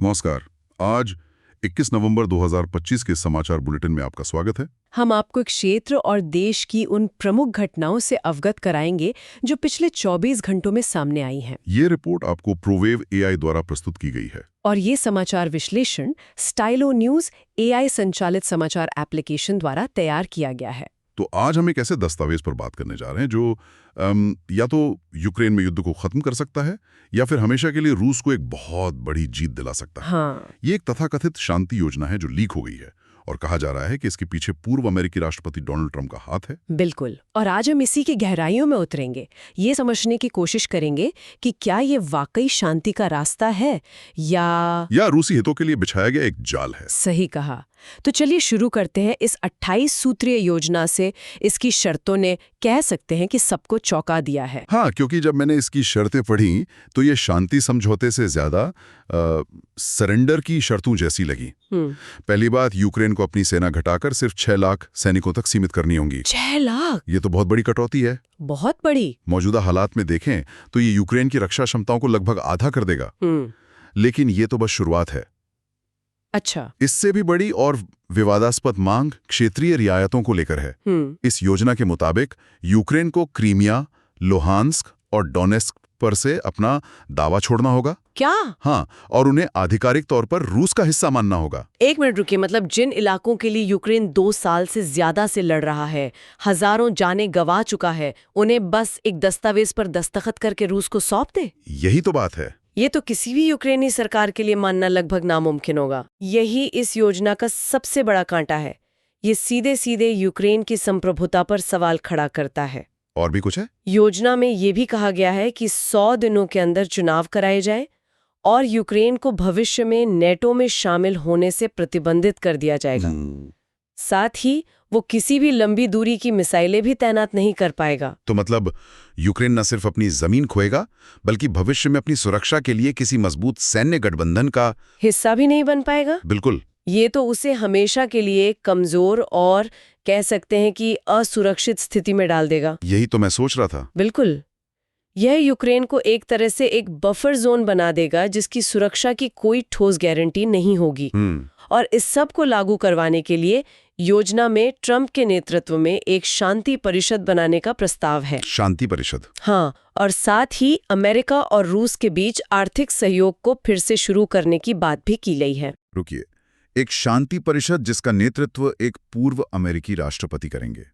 नमस्कार। आज 21 नवंबर 2025 के समाचार बुलेटिन में आपका स्वागत है। हम आपको क्षेत्र और देश की उन प्रमुख घटनाओं से अवगत कराएंगे जो पिछले 24 घंटों में सामने आई हैं। ये रिपोर्ट आपको प्रोवेव एआई द्वारा प्रस्तुत की गई है। और ये समाचार विश्लेषण स्टाइलो न्यूज एआई संचालित समाचार एप्लीकेशन द्वारा तैयार किया गया है। तो आज हम एक ऐसे दस्तावेज पर बात करने जा रहे हैं जो या तो यूक्रेन में युद्ध को खत्म कर सकता है या फिर हमेशा के लिए रूस को एक बहुत बड़ी जीत दिला सकता है। हाँ। ये एक तथाकथित शांति योजना है जो लीक हो गई है और कहा जा रहा है कि इसके पीछे पूर्व अमेरिकी राष्ट्रपति डोनाल्ड ट्रंप का हाथ है। बिल्कुल। और आज हम इसी की गहराइयों में उतरेंगे, ये समझने की कोशिश करेंगे कि क्या ये वाकई शांति का रास्ता है या रूसी हितों के लिए बिछाया गया एक जाल है। सही कहा। तो चलिए शुरू करते हैं इस 28 सूत्रीय योजना से। इसकी शर्तों ने कह सकते हैं कि सबको चौंका दिया है। हाँ, क्योंकि जब मैंने इसकी शर्तें पढ़ी तो ये शांति समझौते से ज्यादा सरेंडर की शर्तों जैसी लगी। पहली बात, यूक्रेन को अपनी सेना घटाकर सिर्फ 6 लाख सैनिकों तक सीमित करनी होगी। 6 लाख? ये तो बहुत बड़ी कटौती है। बहुत बड़ी। मौजूदा हालात में देखें तो ये यूक्रेन की रक्षा क्षमताओं को लगभग आधा कर देगा। लेकिन ये तो बस शुरुआत है। अच्छा। इससे भी बड़ी और विवादास्पद मांग क्षेत्रीय रियायतों को लेकर है। इस योजना के मुताबिक यूक्रेन को क्रीमिया, लुहांस्क और डोनेस्क पर से अपना दावा छोड़ना होगा। क्या? हाँ, और उन्हें आधिकारिक तौर पर रूस का हिस्सा मानना होगा। एक मिनट रुकिए, मतलब जिन इलाकों के लिए यूक्रेन 2 साल से ज्यादा से लड़ रहा है, हजारों जानें गंवा चुका है, उन्हें बस एक दस्तावेज पर दस्तखत करके रूस को सौंप दे? यही तो बात है। ये तो किसी भी यूक्रेनी सरकार के लिए मानना लगभग नामुमकिन होगा। यही इस योजना का सबसे बड़ा कांटा है। ये सीधे सीधे यूक्रेन की संप्रभुता पर सवाल खड़ा करता है। और भी कुछ है? योजना में ये भी कहा गया है कि 100 दिनों के अंदर चुनाव कराए जाए और यूक्रेन को भविष्य में नेटो में शामिल होने से प्रतिबंधित कर दिया जाएगा। साथ ही वो किसी भी लंबी दूरी की मिसाइलें भी तैनात नहीं कर पाएगा। तो मतलब यूक्रेन न सिर्फ अपनी जमीन खोएगा बल्कि भविष्य में अपनी सुरक्षा के लिए किसी मजबूत सैन्य गठबंधन का हिस्सा भी नहीं बन पाएगा। बिल्कुल। ये तो उसे हमेशा के लिए कमजोर और कह सकते हैं कि असुरक्षित स्थिति में डाल देगा। यही तो मैं सोच रहा था। बिल्कुल। यह यूक्रेन को एक तरह से एक बफर जोन बना देगा जिसकी सुरक्षा की कोई ठोस गारंटी नहीं होगी। और इस सब को लागू करवाने के लिए योजना में ट्रंप के नेतृत्व में एक शांति परिषद बनाने का प्रस्ताव है। शांति परिषद? हाँ, और साथ ही अमेरिका और रूस के बीच आर्थिक सहयोग को फिर से शुरू करने की बात भी की गई है। रुकिए, एक शांति परिषद जिसका नेतृत्व एक पूर्व अमेरिकी राष्ट्रपति करेंगे,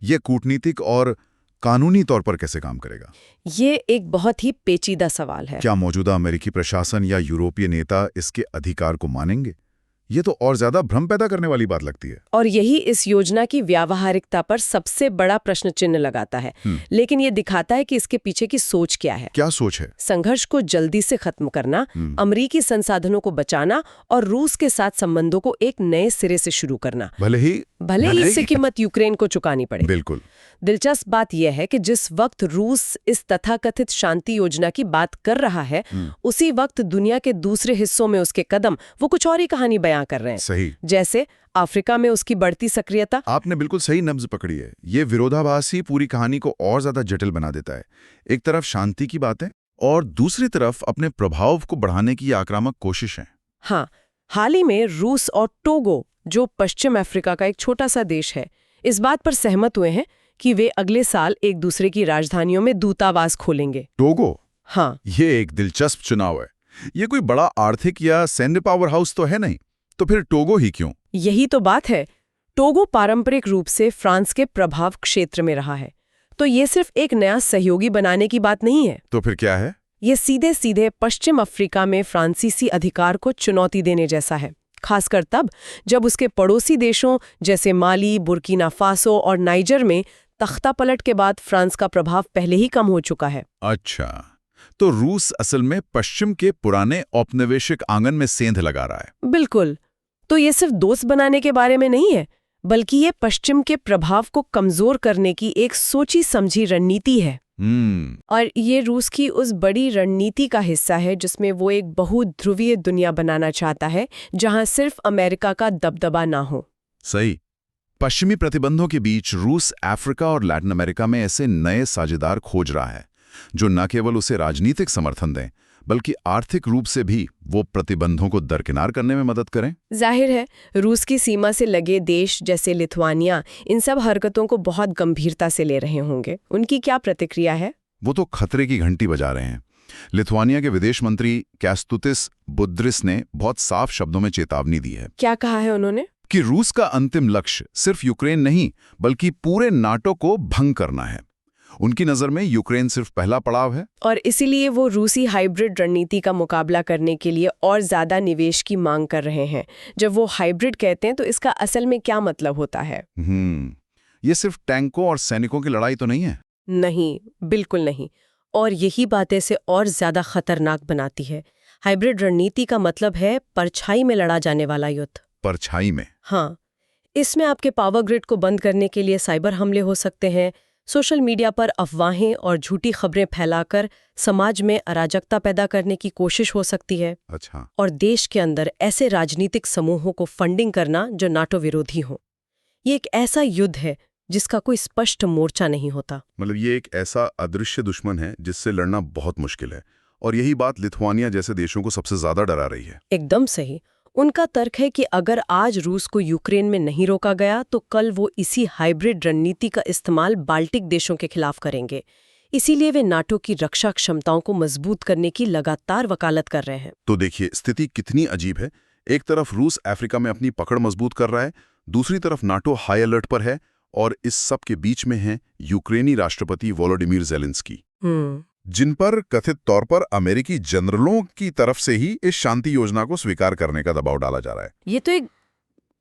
यह कूटनीतिक और कानूनी तौर पर कैसे काम करेगा? ये एक बहुत ही पेचीदा सवाल है। क्या मौजूदा अमेरिकी प्रशासन या यूरोपीय नेता इसके अधिकार को मानेंगे? ये तो और ज्यादा भ्रम पैदा करने वाली बात लगती है। और यही इस योजना की व्यावहारिकता पर सबसे बड़ा प्रश्न चिन्ह लगाता है। लेकिन ये दिखाता है कि इसके पीछे की सोच क्या है। क्या सोच है? संघर्ष को जल्दी से खत्म करना, अमेरिकी संसाधनों को बचाना और रूस के साथ संबंधों को एक नए सिरे से शुरू करना, भले ही इससे कीमत यूक्रेन को चुकानी पड़े। बिल्कुल। दिलचस्प बात यह है कि जिस वक्त रूस इस तथाकथित शांति योजना की बात कर रहा है, उसी वक्त दुनिया के दूसरे हिस्सों में उसके कदम वो कुछ और ही कहानी बयां कर रहे हैं। सही। जैसे अफ्रीका में उसकी बढ़ती सक्रियता। आपने बिल्कुल सही नब्ज पकड़ी है। ये विरोधाभास ही पूरी कहानी को और ज्यादा जटिल बना देता है। एक तरफ शांति की बातें और दूसरी तरफ अपने प्रभाव को बढ़ाने की आक्रामक कोशिश है। हाँ, हाल ही में रूस और टोगो, जो पश्चिम अफ्रीका का एक छोटा सा देश है, इस बात पर सहमत हुए हैं कि वे अगले साल एक दूसरे की राजधानियों में दूतावास खोलेंगे। टोगो? हाँ। ये एक दिलचस्प चुनाव है। ये कोई बड़ा आर्थिक या सैन्य पावर हाउस तो है नहीं, तो फिर टोगो ही क्यों? यही तो बात है। टोगो पारंपरिक रूप से फ्रांस के प्रभाव क्षेत्र में रहा है, तो ये सिर्फ एक नया सहयोगी बनाने की बात नहीं है। तो फिर क्या है? ये सीधे सीधे पश्चिम अफ्रीका में फ्रांसीसी अधिकार को चुनौती देने जैसा है, खासकर तब जब उसके पड़ोसी देशों जैसे माली, बुर्किना फासो और नाइजर में तख्तापलट के बाद फ्रांस का प्रभाव पहले ही कम हो चुका है। अच्छा, तो रूस असल में पश्चिम के पुराने औपनिवेशिक आंगन में सेंध लगा रहा है। बिल्कुल। तो ये सिर्फ दोस्त बनाने के बारे में नहीं है, बल्कि ये पश्चिम के प्रभाव को कमजोर करने की एक सोची समझी रणनीति है। और ये रूस की उस बड़ी रणनीति का हिस्सा है जिसमें वो एक बहुध्रुवीय दुनिया बनाना चाहता है, जहां सिर्फ अमेरिका का दबदबा ना हो। सही। पश्चिमी प्रतिबंधों के बीच रूस अफ्रीका और लैटिन अमेरिका में ऐसे नए साझेदार खोज रहा है जो न केवल उसे राजनीतिक समर्थन दें बल्कि आर्थिक रूप से भी वो प्रतिबंधों को दरकिनार करने में मदद करें? जाहिर है, रूस की सीमा से लगे देश जैसे लिथुआनिया इन सब हरकतों को बहुत गंभीरता से ले रहे होंगे। उनकी क्या प्रतिक्रिया है? वो तो खतरे की घंटी बजा रहे हैं। लिथुआनिया के विदेश मंत्री केस्तुतिस बुद्रिस ने बहुत साफ शब्दों में चेतावनी दी है। क्या कहा है उन्होंने? कि रूस का अंतिम लक्ष्य सिर्फ यूक्रेन नहीं बल्कि पूरे नाटो को भंग करना है। उनकी नजर में यूक्रेन सिर्फ पहला पड़ाव है, और इसीलिए वो रूसी हाइब्रिड रणनीति का मुकाबला करने के लिए और ज्यादा निवेश की मांग कर रहे हैं। जब वो हाइब्रिड कहते हैं तो इसका असल में क्या मतलब होता है? ये सिर्फ टैंकों और सैनिकों की लड़ाई तो नहीं है। नहीं, बिल्कुल नहीं। और यही बात इसे और ज्यादा खतरनाक बनाती है। हाइब्रिड रणनीति का मतलब है परछाई में लड़ा जाने वाला युद्ध। परछाई में? हाँ, इसमें आपके पावर ग्रिड को बंद करने के लिए साइबर हमले हो सकते हैं, सोशल मीडिया पर अफवाहें और झूठी खबरें फैलाकर समाज में अराजकता पैदा करने की कोशिश हो सकती है। अच्छा। और देश के अंदर ऐसे राजनीतिक समूहों को फंडिंग करना जो नाटो विरोधी हो। ये एक ऐसा युद्ध है जिसका कोई स्पष्ट मोर्चा नहीं होता। मतलब ये एक ऐसा अदृश्य दुश्मन है जिससे लड़ना बहुत मुश्किल है, और यही बात लिथुआनिया जैसे देशों को सबसे ज्यादा डरा रही है। एकदम सही। उनका तर्क है कि अगर आज रूस को यूक्रेन में नहीं रोका गया तो कल वो इसी हाइब्रिड रणनीति का इस्तेमाल बाल्टिक देशों के खिलाफ करेंगे। इसीलिए वे नाटो की रक्षा क्षमताओं को मजबूत करने की लगातार वकालत कर रहे हैं। तो देखिए स्थिति कितनी अजीब है। एक तरफ रूस अफ्रीका में अपनी पकड़ मजबूत कर रहा है, दूसरी तरफ नाटो हाई अलर्ट पर है, और इस सब के बीच में हैं यूक्रेनी राष्ट्रपति वोलोडिमीर ज़ेलेंस्की, जिन पर कथित तौर पर अमेरिकी जनरलों की तरफ से ही इस शांति योजना को स्वीकार करने का दबाव डाला जा रहा है। ये तो एक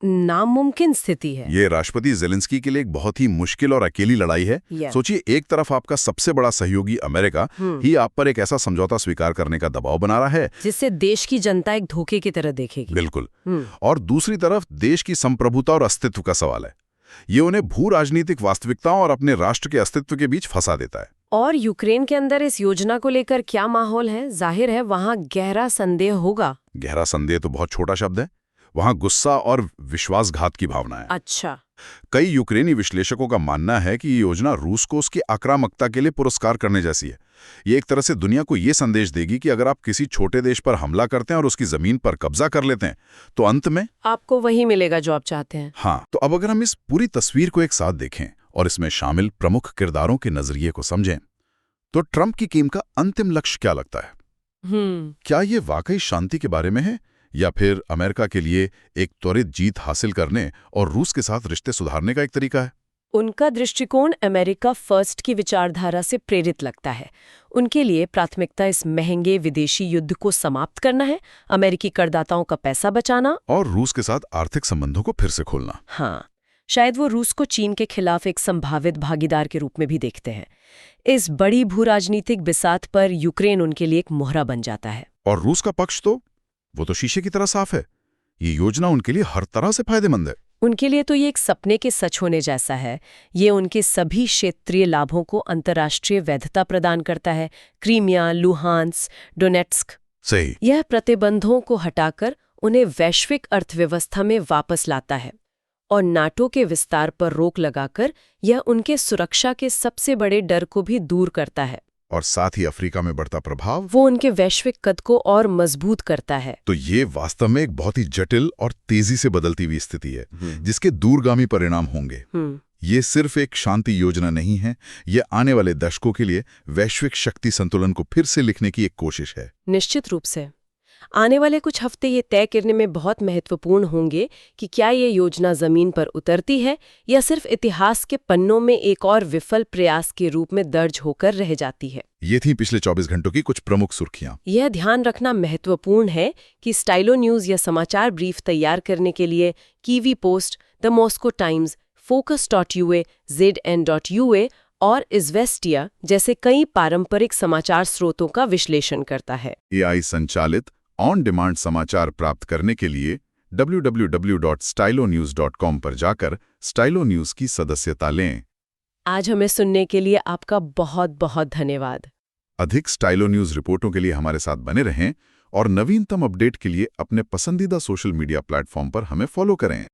नामुमकिन स्थिति है। ये राष्ट्रपति ज़ेलेंस्की के लिए एक बहुत ही मुश्किल और अकेली लड़ाई है। सोचिए, एक तरफ आपका सबसे बड़ा सहयोगी अमेरिका ही आप पर एक ऐसा समझौता स्वीकार करने का दबाव बना रहा है जिससे देश की जनता एक धोखे की तरह देखेगी। बिल्कुल। और दूसरी तरफ देश की संप्रभुता और अस्तित्व का सवाल है। ये उन्हें भू राजनीतिक वास्तविकताओं और अपने राष्ट्र के अस्तित्व के बीच फंसा देता है। और यूक्रेन के अंदर इस योजना को लेकर क्या माहौल है? जाहिर है वहां गहरा संदेह होगा। गहरा संदेह तो बहुत छोटा शब्द है। वहां गुस्सा और विश्वासघात की भावना है। अच्छा। कई यूक्रेनी विश्लेषकों का मानना है कि ये योजना रूस को उसकी आक्रामकता के लिए पुरस्कार करने जैसी है। ये एक तरह से दुनिया को ये संदेश देगी कि अगर आप किसी छोटे देश पर हमला करते हैं और उसकी जमीन पर कब्जा कर लेते हैं तो अंत में आपको वही मिलेगा जो आप चाहते हैं। हाँ, तो अब अगर हम इस पूरी तस्वीर को एक साथ देखें और इसमें शामिल प्रमुख किरदारों के नजरिए को समझें तो ट्रंप की टीम का अंतिम लक्ष्य क्या लगता है? क्या ये वाकई शांति के बारे में है, या फिर अमेरिका के लिए एक त्वरित जीत हासिल करने और रूस के साथ रिश्ते सुधारने का एक तरीका है? उनका दृष्टिकोण अमेरिका फर्स्ट की विचारधारा से प्रेरित लगता है। उनके लिए प्राथमिकता इस महंगे विदेशी युद्ध को समाप्त करना है, अमेरिकी करदाताओं का पैसा बचाना और रूस के साथ आर्थिक संबंधों को फिर से खोलना। हाँ, शायद वो रूस को चीन के खिलाफ एक संभावित भागीदार के रूप में भी देखते हैं। इस बड़ी भू राजनीतिक बिसात पर यूक्रेन उनके लिए एक मोहरा बन जाता है। और रूस का पक्ष तो वो तो शीशे की तरह साफ है। ये योजना उनके लिए हर तरह से फायदेमंद है। उनके लिए तो ये एक सपने के सच होने जैसा है। ये उनके सभी क्षेत्रीय लाभों को अंतर्राष्ट्रीय वैधता प्रदान करता है। Crimea, Luhansk, Donetsk. सही। यह प्रतिबंधों को हटाकर उन्हें वैश्विक अर्थव्यवस्था में वापस लाता है और नाटो के विस्तार पर रोक लगाकर यह उनके सुरक्षा के सबसे बड़े डर को भी दूर करता है। और साथ ही अफ्रीका में बढ़ता प्रभाव वो उनके वैश्विक कद को और मजबूत करता है। तो ये वास्तव में एक बहुत ही जटिल और तेजी से बदलती हुई स्थिति है जिसके दूरगामी परिणाम होंगे। ये सिर्फ एक शांति योजना नहीं है, ये आने वाले दशकों के लिए वैश्विक शक्ति संतुलन को फिर से लिखने की एक कोशिश है। निश्चित रूप से आने वाले कुछ हफ्ते ये तय करने में बहुत महत्वपूर्ण होंगे कि क्या ये योजना जमीन पर उतरती है या सिर्फ इतिहास के पन्नों में एक और विफल प्रयास के रूप में दर्ज होकर रह जाती है। ये थी पिछले 24 घंटों की कुछ प्रमुख सुर्खियां। यह ध्यान रखना महत्वपूर्ण है कि स्टाइलो न्यूज या समाचार ब्रीफ तैयार करने के लिए kiwi post, the Moscow times, focus.ua, zn.ua और इज़वेस्टिया जैसे कई पारंपरिक समाचार स्रोतों का विश्लेषण करता है। AI संचालित ऑन डिमांड समाचार प्राप्त करने के लिए www.stylonews.com पर जाकर स्टाइलो न्यूज की सदस्यता लें। आज हमें सुनने के लिए आपका बहुत बहुत धन्यवाद। अधिक स्टाइलो न्यूज रिपोर्टों के लिए हमारे साथ बने रहें और नवीनतम अपडेट के लिए अपने पसंदीदा सोशल मीडिया प्लेटफॉर्म पर हमें फॉलो करें।